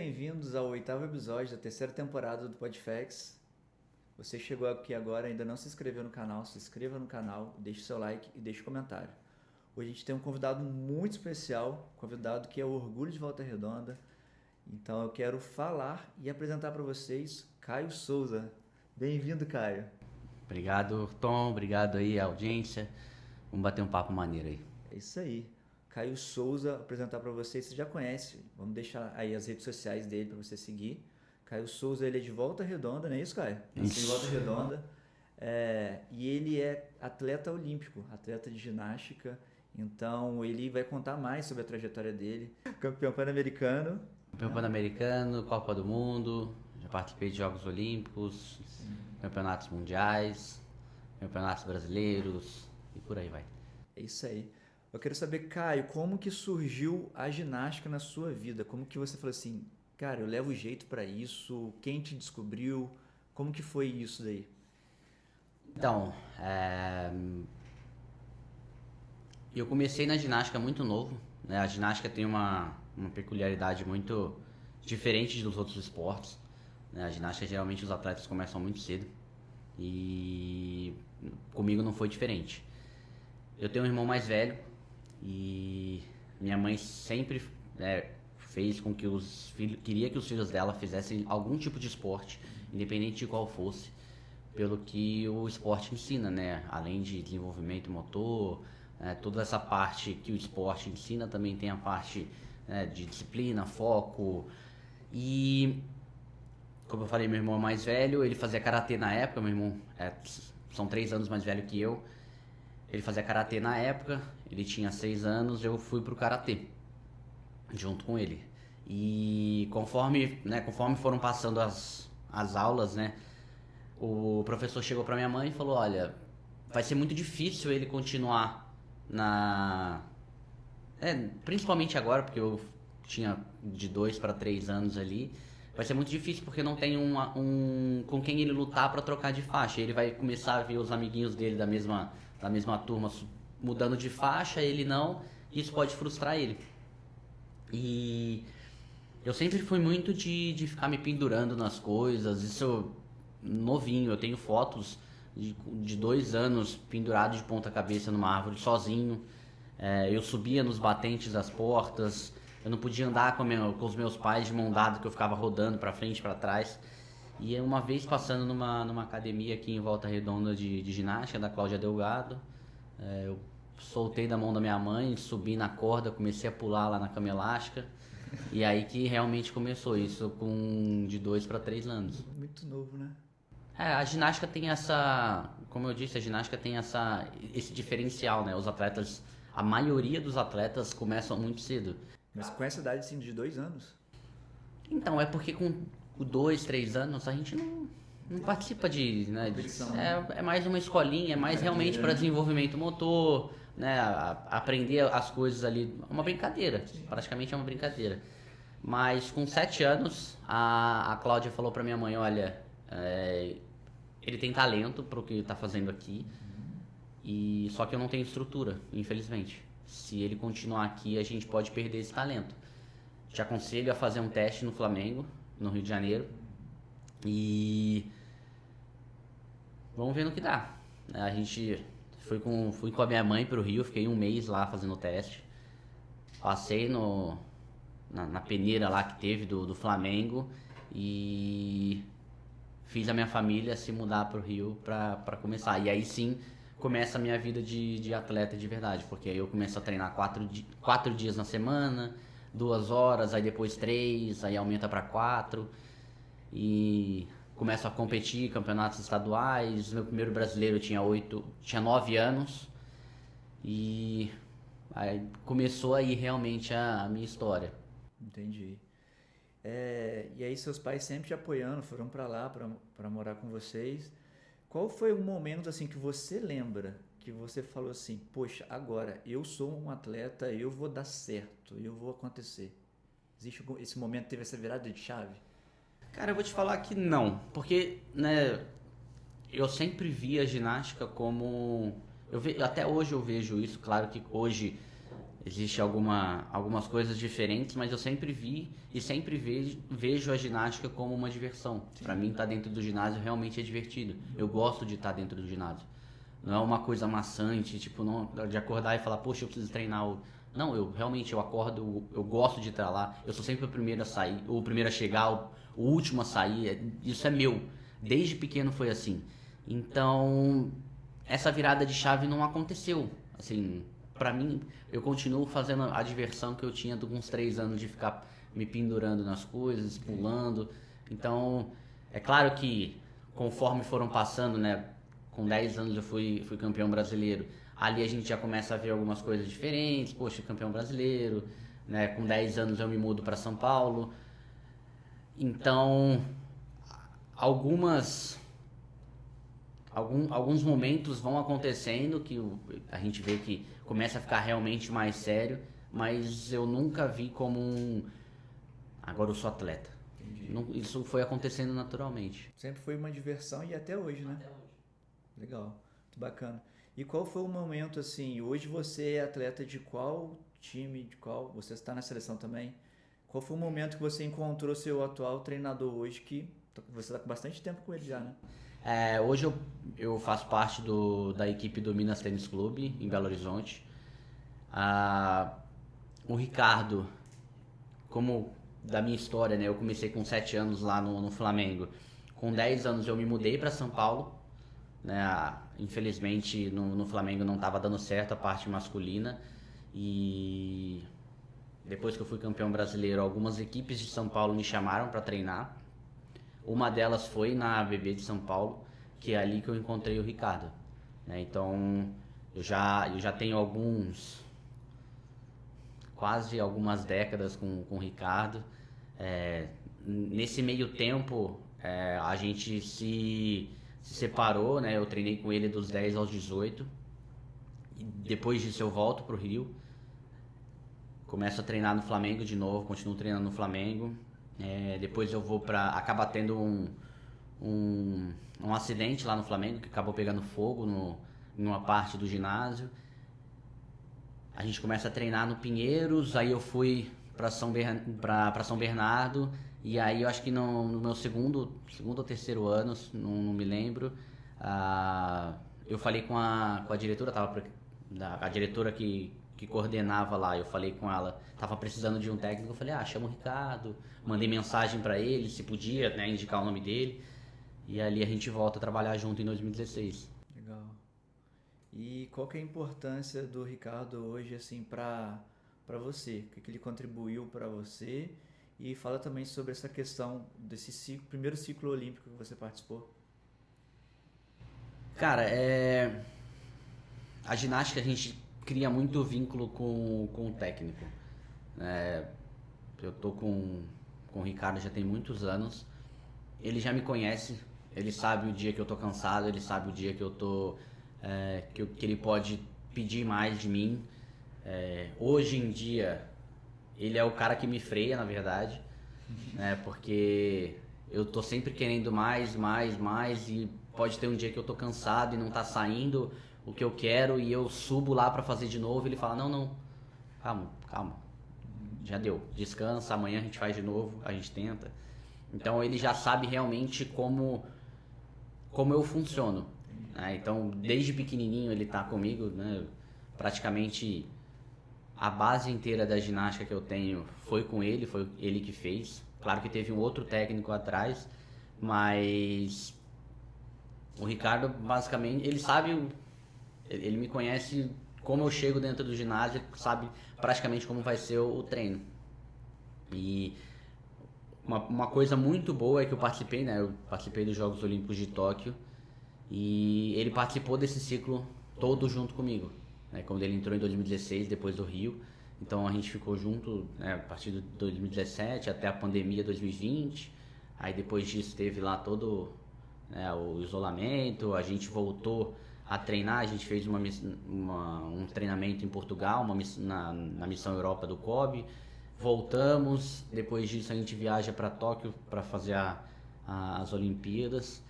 bem-vindos ao 8º episódio da terceira temporada do Podfacts. Você chegou aqui agora e ainda não se inscreveu no canal, se inscreva no canal, deixe seu like e deixe um comentário. Hoje a gente tem um convidado muito especial, convidado que é o Orgulho de Volta Redonda. Então eu quero falar e apresentar para vocês Caio Souza. Bem-vindo, Caio. Obrigado, Tom. Obrigado aí, audiência. Vamos bater um papo maneiro aí. É isso aí. Caio Souza, apresentar para vocês, você já conhece. Vamos deixar aí as redes sociais dele para você seguir. Caio Souza, ele é de Volta Redonda, não é isso, Caio? Isso. De Volta Redonda. E ele é atleta olímpico, atleta de ginástica. Então ele vai contar mais sobre a trajetória dele. Campeão pan-americano. Campeão pan-americano, Copa do Mundo, já participei de Jogos Olímpicos, campeonatos mundiais, campeonatos brasileiros e por aí vai. É isso aí. Eu quero saber, Caio, como que surgiu a ginástica na sua vida? Como que você falou assim, cara, eu levo jeito pra isso? Quem te descobriu? Como que foi isso daí? Então, eu comecei na ginástica muito novo, né? A ginástica tem uma peculiaridade muito diferente dos outros esportes, né? A ginástica, geralmente, os atletas começam muito cedo e comigo não foi diferente. Eu tenho um irmão mais velho e minha mãe sempre fez com que queria que os filhos dela fizessem algum tipo de esporte, independente de qual fosse, pelo que o esporte ensina, né? Além de desenvolvimento motor, toda essa parte que o esporte ensina, também tem a parte de disciplina, foco. E como eu falei, meu irmão é mais velho, ele fazia karatê na época. Meu irmão são 3 anos mais velho que eu. Ele fazia karatê na época, ele tinha 6 anos, eu fui pro karatê junto com ele. E conforme foram passando as aulas, né, o professor chegou pra minha mãe e falou: olha, vai ser muito difícil ele continuar principalmente agora, porque eu tinha de 2 para 3 anos ali. Vai ser muito difícil porque não tem com quem ele lutar pra trocar de faixa. Ele vai começar a ver os amiguinhos dele da mesma turma mudando de faixa, ele não, e isso pode frustrar ele. E eu sempre fui muito de ficar me pendurando nas coisas, isso novinho. Eu tenho fotos de 2 anos pendurado de ponta cabeça numa árvore sozinho. Eu subia nos batentes das portas, eu não podia andar com os meus pais de mão dada, que eu ficava rodando pra frente e pra trás. E uma vez passando numa academia aqui em Volta Redonda de ginástica, da Cláudia Delgado, eu soltei da mão da minha mãe, subi na corda, comecei a pular lá na cama elástica. E aí que realmente começou isso, de 2 para 3 anos. Muito novo, né? A ginástica tem como eu disse, a ginástica tem esse diferencial, né? Os atletas, a maioria dos atletas começam muito cedo. Mas com essa idade, assim, de 2 anos? Então, é porque com 2, 3 anos a gente não participa é mais uma escolinha, é mais realmente para desenvolvimento motor, né? Aprender as coisas ali, uma brincadeira, praticamente é uma brincadeira. Mas com 7 anos, a Cláudia falou para minha mãe: olha, ele tem talento pro que tá fazendo aqui, só que eu não tenho estrutura, infelizmente. Se ele continuar aqui, a gente pode perder esse talento. Te aconselho a fazer um teste no Flamengo, no Rio de Janeiro, e vamos ver no que dá. A gente fui com a minha mãe pro Rio, fiquei 1 mês lá fazendo o teste. Passei na peneira lá que teve do Flamengo e fiz a minha família se mudar pro Rio pra começar. E aí sim começa a minha vida de atleta de verdade, porque aí eu começo a treinar 4 dias na semana, 2 horas, aí depois 3, aí aumenta para 4 e começo a competir campeonatos estaduais. Meu primeiro brasileiro eu tinha 9 anos e aí começou aí realmente a minha história. Entendi. E aí seus pais sempre te apoiando, foram para lá para morar com vocês. Qual foi o momento assim que você lembra, que você falou assim, poxa, agora eu sou um atleta, eu vou dar certo, eu vou acontecer? Existe esse momento, teve essa virada de chave? Cara, eu vou te falar que não, porque, né, eu sempre vi a ginástica como... até hoje eu vejo isso, claro que hoje Existe algumas coisas diferentes, mas eu sempre vi e sempre vejo a ginástica como uma diversão. Para mim, estar dentro do ginásio realmente é divertido. Eu gosto de estar dentro do ginásio. Não é uma coisa maçante, tipo, não, de acordar e falar, poxa, eu preciso treinar. Não, eu realmente acordo, eu gosto de estar lá. Eu sou sempre o primeiro a sair, o primeiro a chegar, o último a sair. Isso é meu. Desde pequeno foi assim. Então, essa virada de chave não aconteceu. Assim, pra mim, eu continuo fazendo a diversão que eu tinha com uns 3 anos de ficar me pendurando nas coisas, pulando. Então, é claro que conforme foram passando, né? Com 10 anos eu fui campeão brasileiro. Ali a gente já começa a ver algumas coisas diferentes. Poxa, campeão brasileiro, né? Com 10 anos eu me mudo para São Paulo. Então, alguns momentos vão acontecendo que a gente vê que começa a ficar realmente mais sério, mas eu nunca vi como agora eu sou atleta. Isso foi acontecendo naturalmente. Sempre foi uma diversão e até hoje, né? Até hoje. Legal, muito bacana. E qual foi o momento, assim, hoje você é atleta de qual time, você está na seleção também? Qual foi o momento que você encontrou seu atual treinador hoje, que você está com bastante tempo com ele já, né? Hoje eu faço parte da equipe do Minas Tênis Clube, em Belo Horizonte. O Ricardo, como da minha história, né? Eu comecei com 7 anos lá no Flamengo. Com 10 anos eu me mudei para São Paulo. Né? Infelizmente no Flamengo não estava dando certo a parte masculina. E depois que eu fui campeão brasileiro, algumas equipes de São Paulo me chamaram para treinar. Uma delas foi na ABB de São Paulo, que é ali que eu encontrei o Ricardo. Né? Então, eu já tenho quase algumas décadas com o Ricardo. Nesse meio tempo, a gente se separou, né? Eu treinei com ele dos 10 aos 18. E depois disso eu volto pro Rio. Começo a treinar no Flamengo de novo, continuo treinando no Flamengo. Depois eu vou acaba tendo um acidente lá no Flamengo que acabou pegando fogo em uma parte do ginásio. A gente começa a treinar no Pinheiros, aí eu fui para São Bernardo, e aí eu acho que no meu segundo ou terceiro ano, não me lembro, eu falei com a diretora, a diretora que coordenava lá, eu falei com ela, tava precisando de um técnico, eu falei, chama o Ricardo, mandei mensagem para ele, se podia, né, indicar o nome dele, e ali a gente volta a trabalhar junto em 2016. Legal. E qual que é a importância do Ricardo hoje, assim, para você? O que ele contribuiu para você? E fala também sobre essa questão desse primeiro ciclo olímpico que você participou. Cara, a ginástica a gente cria muito vínculo com o técnico. Eu tô com o Ricardo já tem muitos anos. Ele já me conhece, ele sabe o dia que eu tô cansado, ele sabe o dia que eu tô que ele pode pedir mais de mim. Hoje em dia ele é o cara que me freia, na verdade, né? Porque eu tô sempre querendo mais e pode ter um dia que eu tô cansado e não tá saindo o que eu quero e eu subo lá pra fazer de novo e ele fala, não, calma, já deu, descansa, amanhã a gente faz de novo, a gente tenta. Então ele já sabe realmente como eu funciono, né? Então desde pequenininho ele tá comigo, né? Praticamente a base inteira da ginástica que eu tenho foi ele que fez. Claro que teve um outro técnico atrás, mas o Ricardo basicamente, ele me conhece como eu chego dentro do ginásio, sabe praticamente como vai ser o treino. E uma coisa muito boa é que eu participei, né? Eu participei dos Jogos Olímpicos de Tóquio e ele participou desse ciclo todo junto comigo, né? Quando ele entrou em 2016, depois do Rio. Então a gente ficou junto, né, a partir de 2017 até a pandemia 2020. Aí depois disso teve lá todo, né, o isolamento, a gente voltou a treinar, a gente fez um treinamento em Portugal, na Missão Europa do COB. Voltamos, depois disso a gente viaja para Tóquio para fazer as Olimpíadas.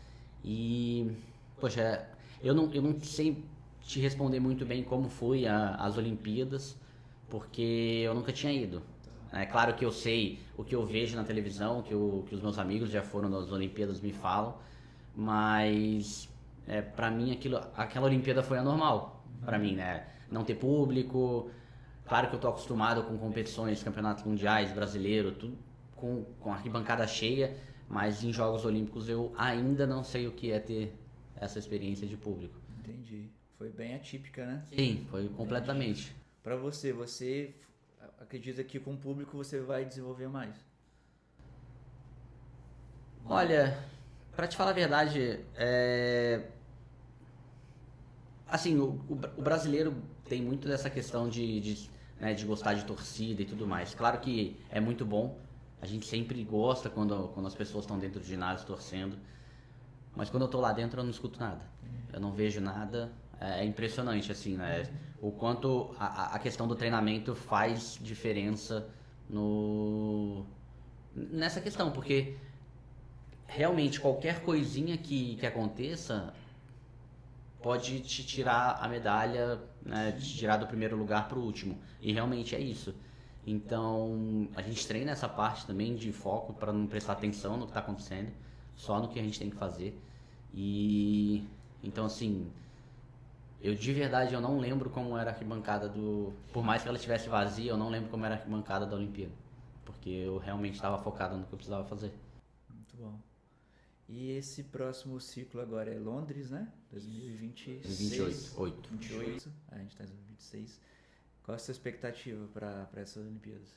E, poxa, eu não sei te responder muito bem como foi as Olimpíadas, porque eu nunca tinha ido. É claro que eu sei o que eu vejo na televisão, que os meus amigos já foram nas Olimpíadas me falam, mas para mim aquela Olimpíada foi anormal, para mim, né? Não ter público, claro que eu tô acostumado com competições, campeonatos mundiais, brasileiro, tudo com arquibancada cheia, mas em Jogos Olímpicos eu ainda não sei o que é ter essa experiência de público. Entendi. Foi bem atípica, né? Sim, foi completamente. Para você acredita que com o público você vai desenvolver mais? Olha, pra te falar a verdade, assim, o brasileiro tem muito dessa questão né, de gostar de torcida e tudo mais. Claro que é muito bom, a gente sempre gosta quando as pessoas estão dentro do ginásio torcendo, mas quando eu tô lá dentro eu não escuto nada, eu não vejo nada. É impressionante, assim, né? O quanto a questão do treinamento faz diferença nessa questão, porque realmente qualquer coisinha que aconteça pode te tirar a medalha, né? Te tirar do primeiro lugar para o último. E realmente é isso. Então, a gente treina essa parte também de foco para não prestar atenção no que está acontecendo, só no que a gente tem que fazer. E então, assim, eu de verdade eu não lembro como era a arquibancada por mais que ela estivesse vazia, eu não lembro como era a arquibancada da Olimpíada, porque eu realmente estava focado no que eu precisava fazer. Muito bom. E esse próximo ciclo agora é Londres, né? 2026. 28. A gente está em 2026. Qual a sua expectativa para essas Olimpíadas?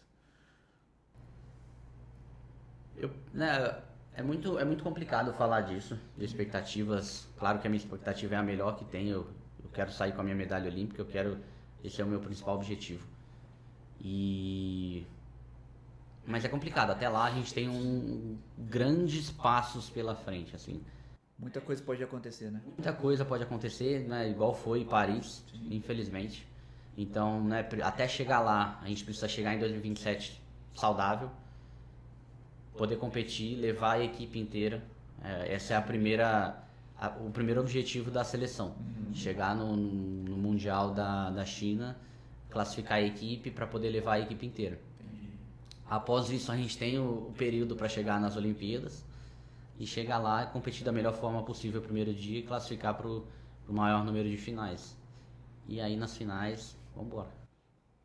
É muito complicado falar disso, de expectativas. Claro que a minha expectativa é a melhor que tem. Eu quero sair com a minha medalha olímpica, esse é o meu principal objetivo. Mas é complicado, até lá a gente tem grandes passos pela frente, assim. Muita coisa pode acontecer, né? Muita coisa pode acontecer, né? Igual foi em Paris, infelizmente. Então, né, até chegar lá, a gente precisa chegar em 2027 saudável, poder competir, levar a equipe inteira. Essa é o primeiro objetivo da seleção. Chegar no Mundial da China, classificar a equipe para poder levar a equipe inteira. Após isso, a gente tem o período para chegar nas Olimpíadas e chegar lá e competir da melhor forma possível o primeiro dia e classificar para o maior número de finais. E aí, nas finais, vamos embora.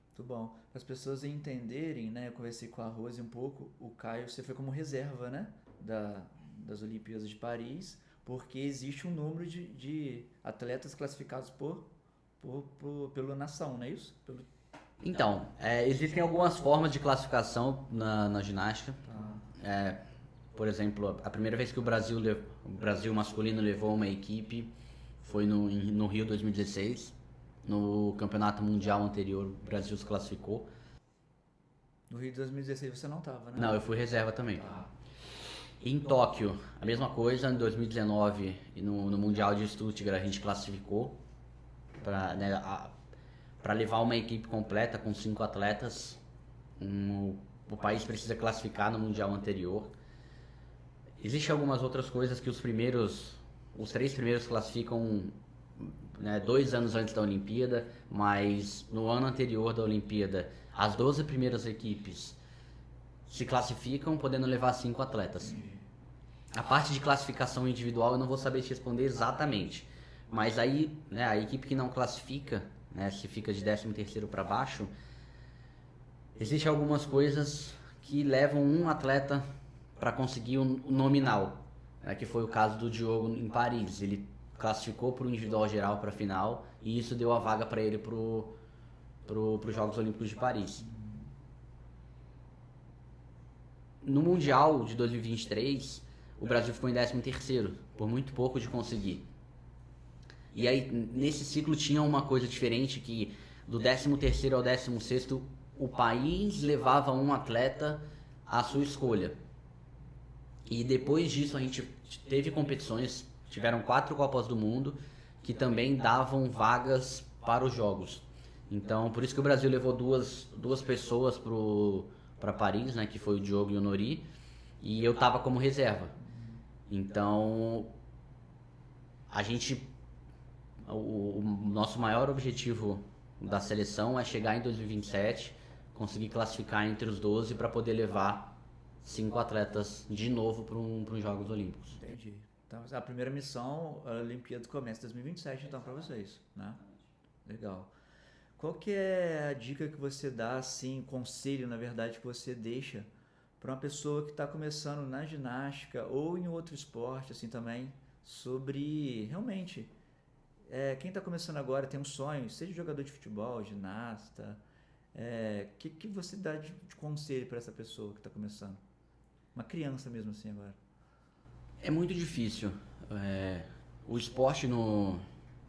Muito bom. Para as pessoas entenderem, né? Eu conversei com a Rose um pouco. O Caio, você foi como reserva, né? Das Olimpíadas de Paris, porque existe um número de atletas classificados pela nação, não é isso? Então, existem algumas formas de classificação na ginástica. Por exemplo, a primeira vez que o Brasil masculino levou uma equipe foi no Rio 2016. No campeonato mundial anterior, o Brasil se classificou. No Rio de 2016 você não estava, né? Não, eu fui reserva também. Em Tóquio, a mesma coisa. Em 2019, no Mundial de Stuttgart, a gente classificou para levar uma equipe completa com 5 atletas. O país precisa classificar no Mundial anterior. Existem algumas outras coisas que os 3 primeiros classificam, né, 2 anos antes da Olimpíada, mas no ano anterior da Olimpíada, as 12 primeiras equipes se classificam, podendo levar 5 atletas. A parte de classificação individual eu não vou saber te responder exatamente, mas aí, né, a equipe que não classifica, né, se fica de 13º para baixo, existem algumas coisas que levam um atleta para conseguir o nominal, né, que foi o caso do Diogo em Paris. Ele classificou para o individual geral para a final e isso deu a vaga para ele para os Jogos Olímpicos de Paris. No Mundial de 2023, o Brasil ficou em 13º, por muito pouco de conseguir. E aí, nesse ciclo tinha uma coisa diferente, que do 13º ao 16º, o país levava um atleta à sua escolha. E depois disso a gente teve competições, tiveram 4 Copas do Mundo, que também davam vagas para os Jogos. Então, por isso que o Brasil levou duas pessoas para Paris, né, que foi o Diogo e o Nori, e eu estava como reserva. Então, o nosso maior objetivo, da seleção é chegar em 2027, conseguir classificar entre os 12 para poder levar 5 atletas de novo para os Jogos Olímpicos. Entendi. Então, a primeira missão, a Olimpíada começa em 2027, então, para vocês, né? Legal. Qual que é a dica que você dá, assim, conselho, na verdade, que você deixa para uma pessoa que está começando na ginástica ou em outro esporte, assim, também, sobre, realmente, quem está começando agora tem um sonho, seja jogador de futebol, ginasta, que você dá de conselho para essa pessoa que está começando? Uma criança mesmo assim agora. É muito difícil. O esporte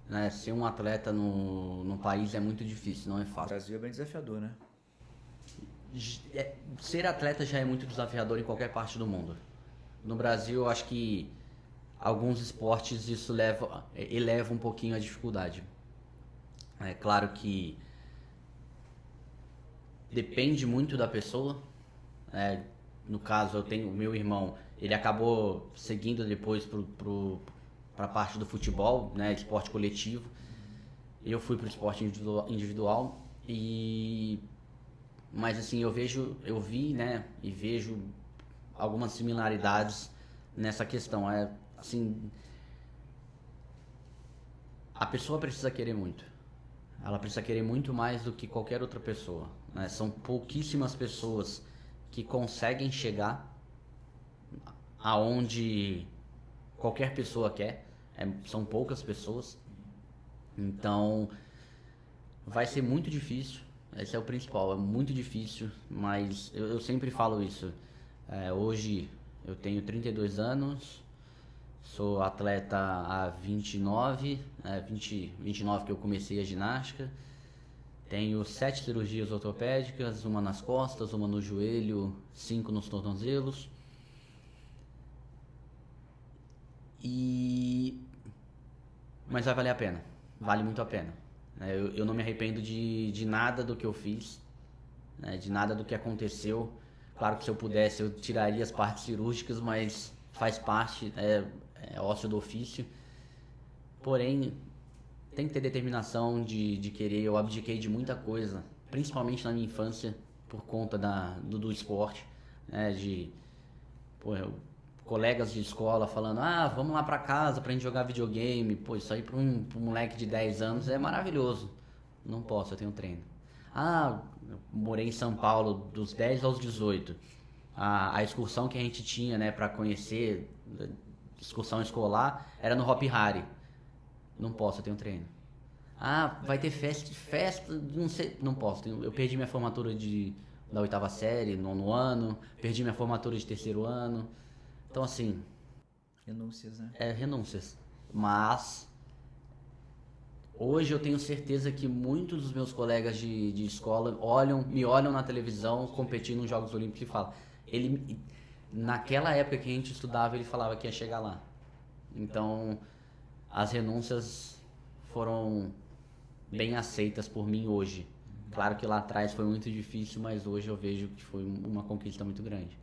né, ser um atleta no país é muito difícil, não é O fácil. Brasil é bem desafiador, né? Ser atleta já é muito desafiador em qualquer parte do mundo. No Brasil, eu acho que alguns esportes isso eleva um pouquinho a dificuldade. É claro que depende muito da pessoa. No caso, eu tenho o meu irmão, ele acabou seguindo depois para a parte do futebol, né, esporte coletivo. Eu fui para o esporte individual mas assim, eu vi, né, e vejo algumas similaridades nessa questão. Assim, a pessoa precisa querer muito. Ela precisa querer muito mais do que qualquer outra pessoa, né? São pouquíssimas pessoas que conseguem chegar aonde qualquer pessoa quer. São poucas pessoas. Então, vai ser muito difícil. Esse é o principal, é muito difícil, mas eu sempre falo isso. Hoje eu tenho 32 anos, sou atleta há 29 que eu comecei a ginástica. Tenho 7 cirurgias ortopédicas, uma nas costas, uma no joelho, 5 nos tornozelos. Mas vai valer a pena, vale muito a pena. Eu não me arrependo de nada do que eu fiz, né, de nada do que aconteceu. Claro que se eu pudesse eu tiraria as partes cirúrgicas, mas faz parte, é ócio do ofício. Porém, tem que ter determinação de querer. Eu abdiquei de muita coisa, principalmente na minha infância, por conta do esporte, né, colegas de escola falando, vamos lá pra casa pra gente jogar videogame. Pô, isso aí pra um moleque de 10 anos é maravilhoso. Não posso, eu tenho treino. Eu morei em São Paulo dos 10 aos 18. A excursão que a gente tinha, né, pra conhecer, excursão escolar, era no Hop Hari. Não posso, eu tenho treino. Vai ter festa, não sei, não posso. Eu perdi minha formatura da 8ª série, 9º ano, perdi minha formatura de 3º ano. Então, assim... Renúncias, né? Renúncias. Mas, hoje eu tenho certeza que muitos dos meus colegas de escola me olham na televisão competindo nos Jogos Olímpicos e falam... Naquela época que a gente estudava, ele falava que ia chegar lá. Então, as renúncias foram bem aceitas por mim hoje. Claro que lá atrás foi muito difícil, mas hoje eu vejo que foi uma conquista muito grande.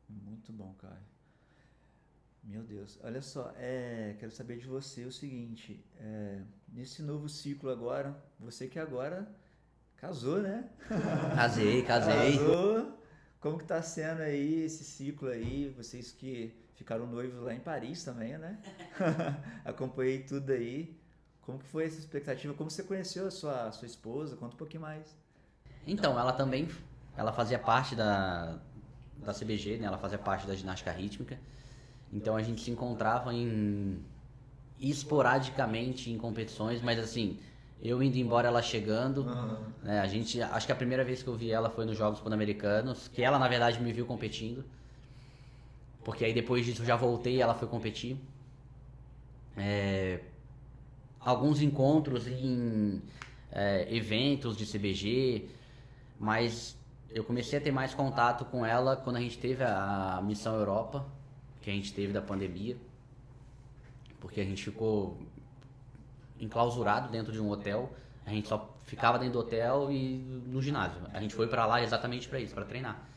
Muito bom, cara. Meu Deus, olha só, quero saber de você o seguinte, nesse novo ciclo agora, você que agora casou, né? Casei. Casou, como que tá sendo aí esse ciclo aí, vocês que ficaram noivos lá em Paris também, né? Acompanhei tudo aí, como que foi essa expectativa, como você conheceu a sua esposa, conta um pouquinho mais. Então, ela fazia parte da CBG, né? Ela fazia parte da ginástica rítmica. Então a gente se encontrava esporadicamente em competições, mas assim, eu indo embora, ela chegando. Né? Acho que a primeira vez que eu vi ela foi nos Jogos Pan-Americanos, que ela na verdade me viu competindo. Porque aí depois disso eu já voltei e ela foi competir. Alguns encontros em eventos de CBG, mas eu comecei a ter mais contato com ela quando a gente teve a Missão Europa, que a gente teve da pandemia, porque a gente ficou enclausurado dentro de um hotel, a gente só ficava dentro do hotel e no ginásio. A gente foi pra lá exatamente pra isso, pra treinar,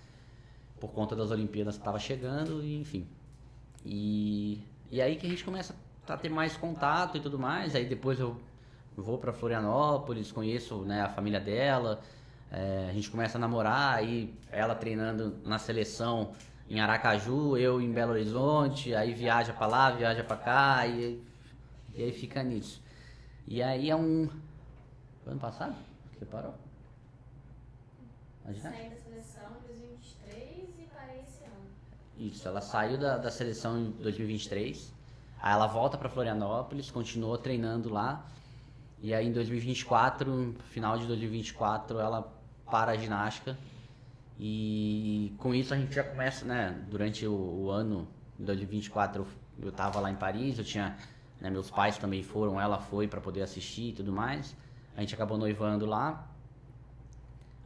por conta das Olimpíadas que tava chegando, e enfim. E aí que a gente começa a ter mais contato e tudo mais. Aí depois eu vou para Florianópolis, conheço, né, a família dela, a gente começa a namorar, aí ela treinando na seleção em Aracaju, eu em Belo Horizonte, aí viaja para lá, viaja para cá, e aí fica nisso. E aí Foi ano passado? Você parou? Saí da seleção em 2023 e parei esse ano. Isso, ela saiu da seleção em 2023, aí ela volta para Florianópolis, continuou treinando lá, e aí em 2024, no final de 2024, ela para a ginástica, e com isso a gente já começa, né, durante o ano, em 2024 eu tava lá em Paris, eu tinha, né, meus pais também foram, ela foi para poder assistir e tudo mais, a gente acabou noivando lá,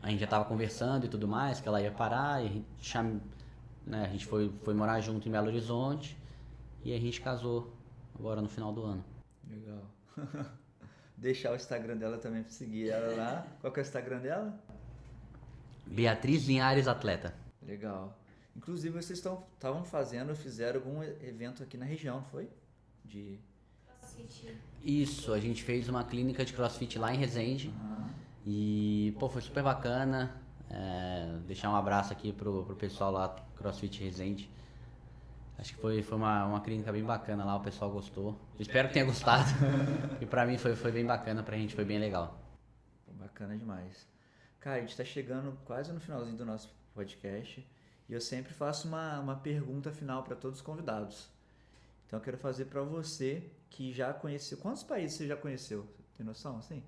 a gente já tava conversando e tudo mais, que ela ia parar, e a gente foi morar junto em Belo Horizonte e a gente casou agora no final do ano. Legal. Deixar o Instagram dela também pra seguir ela lá. Qual que é o Instagram dela? Beatriz Linhares Atleta. Legal. Inclusive vocês fizeram algum evento aqui na região, não foi? CrossFit. Isso, a gente fez uma clínica de CrossFit lá em Resende. E, foi super bacana. Deixar um abraço aqui pro pessoal lá, CrossFit Resende. Acho que foi uma clínica bem bacana lá, o pessoal gostou. Eu espero que tenha gostado. E pra mim foi bem bacana, pra gente foi bem legal. Bacana demais. Cara, a gente tá chegando quase no finalzinho do nosso podcast. E eu sempre faço uma pergunta final para todos os convidados. Então eu quero fazer para você que já conheceu. Quantos países você já conheceu? Tem noção, assim?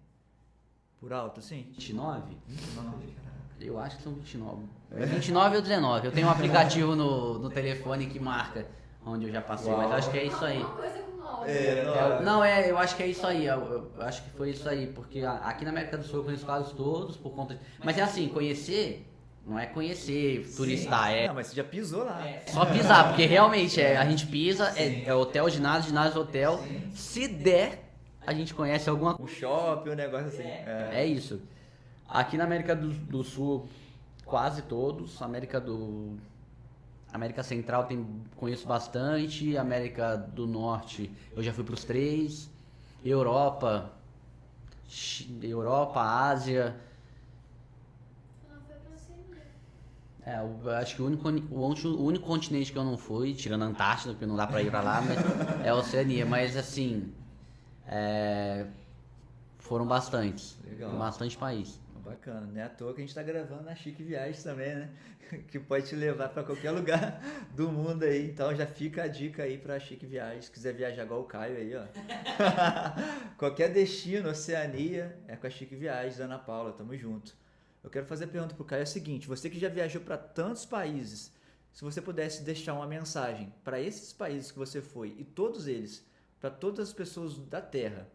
Por alto, assim? 29? 29, caraca. Eu acho que são 29. 29 ou 19. Eu tenho um aplicativo no telefone que marca onde eu já passei, mas acho que é isso aí. Uma coisa com 9. Não, eu acho que é isso aí. Eu acho que foi isso aí, porque aqui na América do Sul eu conheço quase todos por conta de... Mas é assim, conhecer não é conhecer, turistar, Não, mas você já pisou lá. só pisar, porque realmente a gente pisa, é hotel, ginásio, hotel. Se der, a gente conhece alguma coisa. Um shopping, um negócio assim. É isso. Aqui na América do Sul, quase todos. América Central conheço bastante. América do Norte, eu já fui para os 3. Europa, Ásia. Não foi pra Oceania. Eu acho que o único continente que eu não fui, tirando a Antártida, porque não dá pra ir pra lá, mas é a Oceania. Mas assim, foram bastantes. Legal. Bastante país. Bacana, não é à toa que a gente tá gravando na Chique Viagens também, né? Que pode te levar para qualquer lugar do mundo aí. Então já fica a dica aí pra Chique Viagens. Se quiser viajar igual o Caio aí, ó. Qualquer destino, Oceania, é com a Chique Viagens, Ana Paula, tamo junto. Eu quero fazer a pergunta pro Caio, é o seguinte: você que já viajou para tantos países, se você pudesse deixar uma mensagem para esses países que você foi e todos eles, para todas as pessoas da Terra,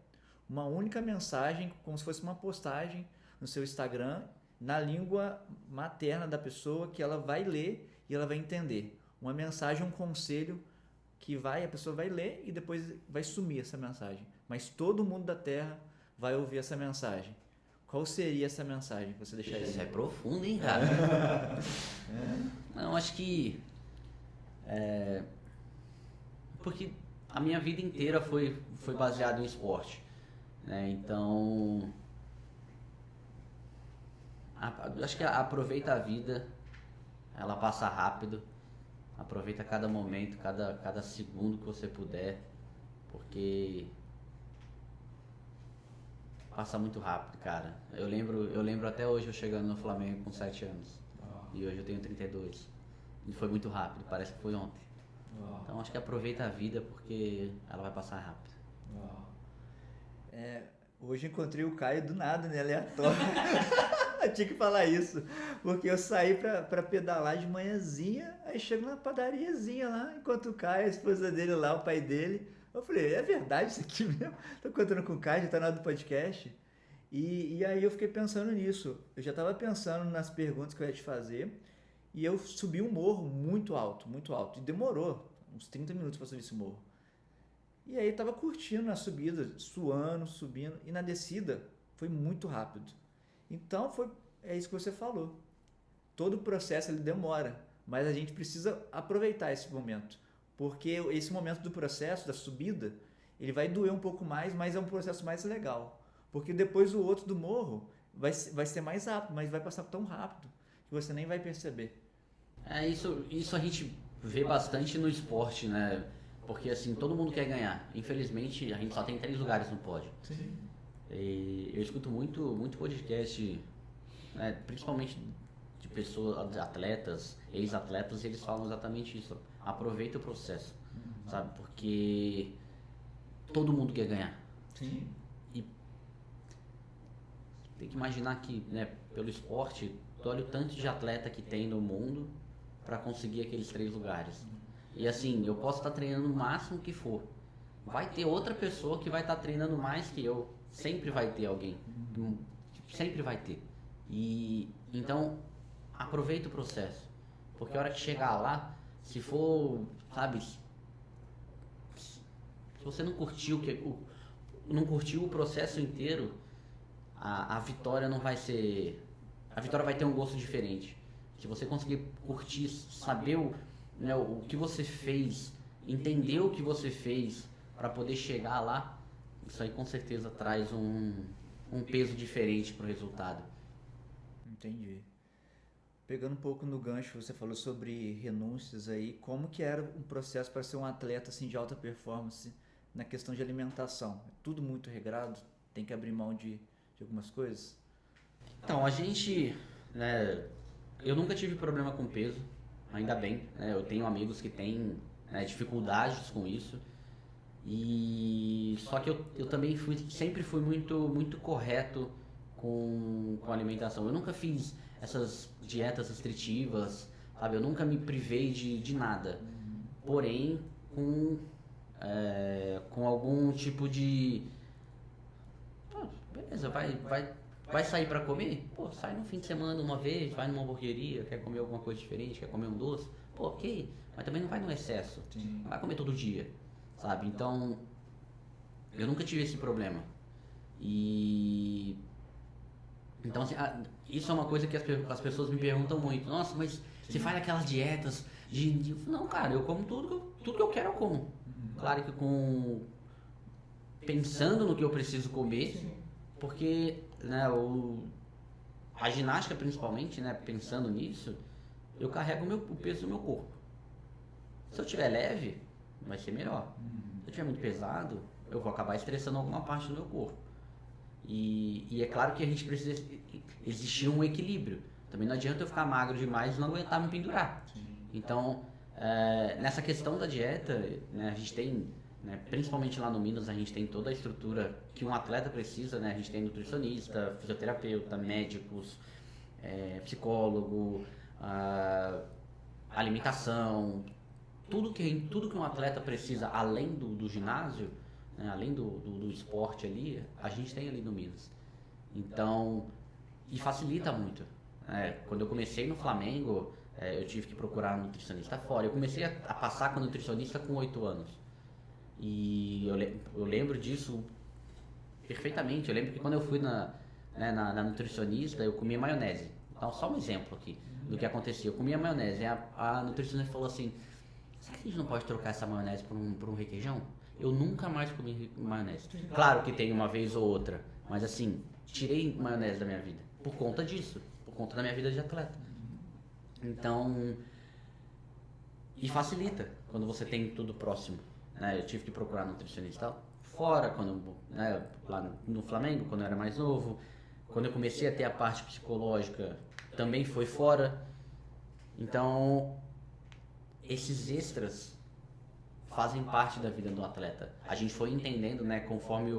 uma única mensagem, como se fosse uma postagem no seu Instagram, na língua materna da pessoa, que ela vai ler e ela vai entender. Uma mensagem, um conselho que a pessoa vai ler e depois vai sumir essa mensagem. Mas todo mundo da Terra vai ouvir essa mensagem. Qual seria essa mensagem que você deixaria? Isso é profundo, hein, cara? Não, acho que... Porque a minha vida inteira foi baseada em esporte, né? Então... acho que aproveita a vida, ela passa rápido, aproveita cada momento, cada segundo que você puder, porque passa muito rápido, cara. Eu lembro até hoje eu chegando no Flamengo com 7 anos, e hoje eu tenho 32, e foi muito rápido, parece que foi ontem. Então acho que aproveita a vida porque ela vai passar rápido. Hoje encontrei o Caio do nada, né? Aleatório. Eu tinha que falar isso. Porque eu saí pra pedalar de manhãzinha, aí chego na padariazinha lá, enquanto o Caio, a esposa dele lá, o pai dele. Eu falei, é verdade isso aqui mesmo? Tô encontrando com o Caio, já tá na hora do podcast. E aí eu fiquei pensando nisso. Eu já tava pensando nas perguntas que eu ia te fazer. E eu subi um morro muito alto, muito alto. E demorou uns 30 minutos pra subir esse morro. E aí eu tava curtindo na subida, suando, subindo. E na descida foi muito rápido. Então é isso que você falou. Todo o processo ele demora, mas a gente precisa aproveitar esse momento. Porque esse momento do processo, da subida, ele vai doer um pouco mais, mas é um processo mais legal. Porque depois o outro do morro vai ser mais rápido, mas vai passar tão rápido que você nem vai perceber. Isso a gente vê bastante no esporte, né? Porque assim, todo mundo quer ganhar. Infelizmente, a gente só tem 3 lugares no pódio. Sim. E eu escuto muito podcast, né, principalmente de pessoas, de atletas, ex-atletas, eles falam exatamente isso. Aproveita o processo, sabe? Porque todo mundo quer ganhar. Sim. E tem que imaginar que, né, pelo esporte, tu olha o tanto de atleta que tem no mundo para conseguir aqueles 3 lugares. E assim, eu posso estar treinando o máximo que for. Vai ter outra pessoa que vai estar treinando mais que eu. Sempre vai ter alguém. Sempre vai ter. E então, aproveita o processo. Porque a hora que chegar lá, se for, sabe, se você não curtiu não curtiu o processo inteiro, a vitória não vai ser. A vitória vai ter um gosto diferente. Se você conseguir curtir, saber né, o que você fez, entender o que você fez para poder chegar lá, isso aí com certeza traz um peso diferente pro resultado. Entendi. Pegando um pouco no gancho, você falou sobre renúncias aí, como que era um processo para ser um atleta assim de alta performance na questão de alimentação? É tudo muito regrado? Tem que abrir mão de algumas coisas? Então, a gente, né, eu nunca tive problema com peso, ainda bem, né, eu tenho amigos que têm, né, dificuldades com isso, e só que eu também sempre fui muito correto com a alimentação. Eu nunca fiz essas dietas restritivas, sabe? Eu nunca me privei de nada. Porém, com algum tipo de... beleza, vai sair pra comer? Pô, sai no fim de semana uma vez, vai numa hamburgueria, quer comer alguma coisa diferente, quer comer um doce? Pô, ok. Mas também não vai no excesso. Sim. Não vai comer todo dia, sabe? Então, eu nunca tive esse problema. Então, assim, isso é uma coisa que as pessoas me perguntam muito. Nossa, mas você faz aquelas dietas de... Não, cara, eu como tudo que eu quero, eu como. Claro que pensando no que eu preciso comer, porque, né, a ginástica principalmente, né, pensando nisso, eu carrego o peso do meu corpo. Se eu tiver leve, vai ser melhor. Se eu tiver muito pesado, eu vou acabar estressando alguma parte do meu corpo. E é claro que a gente precisa existir um equilíbrio. Também não adianta eu ficar magro demais e não aguentar me pendurar. Então, nessa questão da dieta, né, a gente tem, né, principalmente lá no Minas, a gente tem toda a estrutura que um atleta precisa, né? A gente tem nutricionista, fisioterapeuta, médicos, psicólogo, alimentação, tudo que um atleta precisa além do ginásio, né, além do esporte ali, a gente tem ali no Minas. Então, e facilita muito. Quando eu comecei no Flamengo, eu tive que procurar um nutricionista fora. Eu comecei a passar com nutricionista com 8 anos. E eu lembro disso perfeitamente. Eu lembro que quando eu fui na nutricionista, eu comia maionese. Então, só um exemplo aqui do que acontecia. Eu comia maionese. E a nutricionista falou assim: será que a gente não pode trocar essa maionese por um requeijão? Eu nunca mais comi maionese. Claro que tem uma vez ou outra, mas assim, tirei maionese da minha vida por conta disso, por conta da minha vida de atleta. Então, e facilita quando você tem tudo próximo, né? Eu tive que procurar nutricionista fora, né, lá no Flamengo, quando eu era mais novo. Quando eu comecei a ter a parte psicológica, também foi fora. Então, esses extras fazem parte da vida do atleta. A gente foi entendendo, né, conforme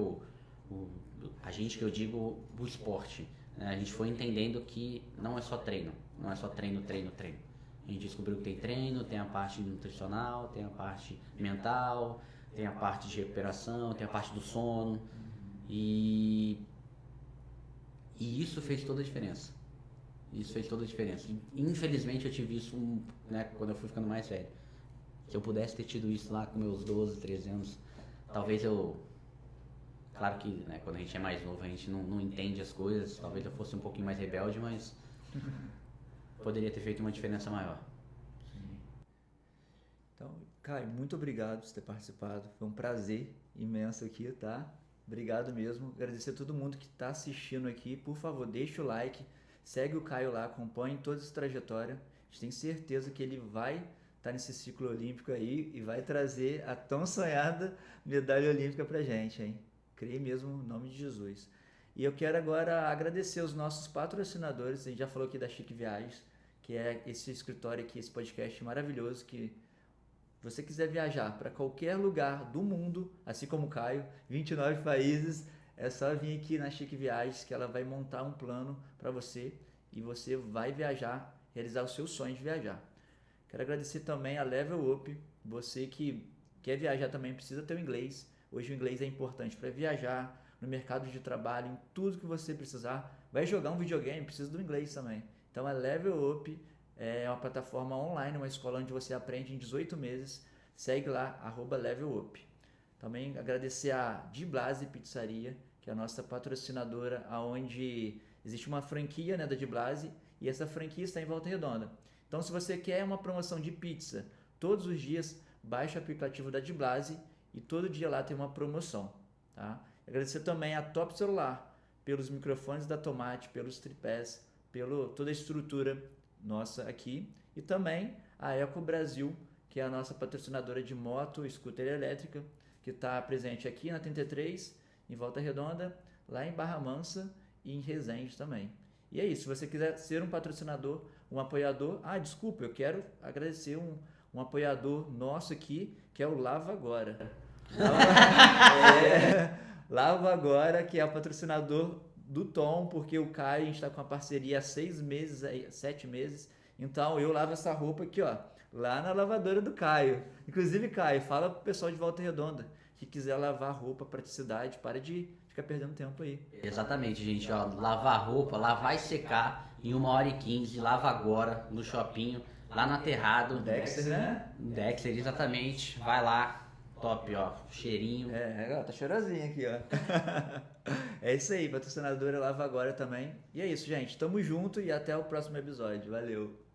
a gente, que eu digo, o esporte, né, a gente foi entendendo que não é só treino, não é só treino. A gente descobriu que tem treino, tem a parte nutricional, tem a parte mental, tem a parte de recuperação, tem a parte do sono, e isso fez toda a diferença. Isso fez toda a diferença. Infelizmente eu tive isso, né, quando eu fui ficando mais velho. Se eu pudesse ter tido isso lá com meus 12, 13 anos, talvez eu... Claro que, né, quando a gente é mais novo, a gente não entende as coisas. Talvez eu fosse um pouquinho mais rebelde, mas poderia ter feito uma diferença maior. Sim. Então, Caio, muito obrigado por ter participado. Foi um prazer imenso aqui, tá? Obrigado mesmo. Agradecer a todo mundo que está assistindo aqui. Por favor, deixa o like, segue o Caio lá, acompanhe toda essa trajetória. A gente tem certeza que ele vai estar nesse ciclo olímpico aí e vai trazer a tão sonhada medalha olímpica pra gente, hein? Creio mesmo no nome de Jesus. E eu quero agora agradecer os nossos patrocinadores. A gente já falou aqui da Chique Viagens, que é esse escritório aqui, esse podcast maravilhoso que você quiser viajar para qualquer lugar do mundo, assim como o Caio, 29 países, é só vir aqui na Chique Viagens que ela vai montar um plano para você e você vai viajar, realizar o seu sonho de viajar. Quero agradecer também a Level Up, você que quer viajar também precisa ter o inglês. Hoje o inglês é importante para viajar, no mercado de trabalho, em tudo que você precisar. Vai jogar um videogame, precisa do inglês também. Então a Level Up é uma plataforma online, uma escola onde você aprende em 18 meses. Segue lá, @levelup. Também agradecer a Di Blasi Pizzaria, que é a nossa patrocinadora, onde existe uma franquia, né, da Di Blasi, e essa franquia está em Volta Redonda. Então se você quer uma promoção de pizza todos os dias, baixe o aplicativo da Di Blasi e todo dia lá tem uma promoção. Tá? Agradecer também a Top Celular, pelos microfones da Tomate, pelos tripés, pela toda a estrutura nossa aqui. E também a Eco Brasil, que é a nossa patrocinadora de moto e scooter elétrica, que está presente aqui na 33, em Volta Redonda, lá em Barra Mansa e em Resende também. E é isso, se você quiser ser um patrocinador, um apoiador... desculpa, eu quero agradecer um apoiador nosso aqui, que é o Lava Agora. Lava Agora, que é o patrocinador do Tom, porque o Caio, a gente está com uma parceria há 6 meses, 7 meses, então eu lavo essa roupa aqui, ó, lá na lavadora do Caio. Inclusive, Caio, fala pro pessoal de Volta Redonda que quiser lavar roupa, praticidade, para de ficar perdendo tempo aí. Exatamente, gente, ó, lavar roupa, lavar e secar em 1h15, lava agora no shopping, lá no Aterrado. Dexter, né? Dexter, exatamente, vai lá. Top, ó, cheirinho. Tá cheirosinho aqui, ó. É isso aí, patrocinadora Lava Agora também. E é isso, gente. Tamo junto e até o próximo episódio. Valeu!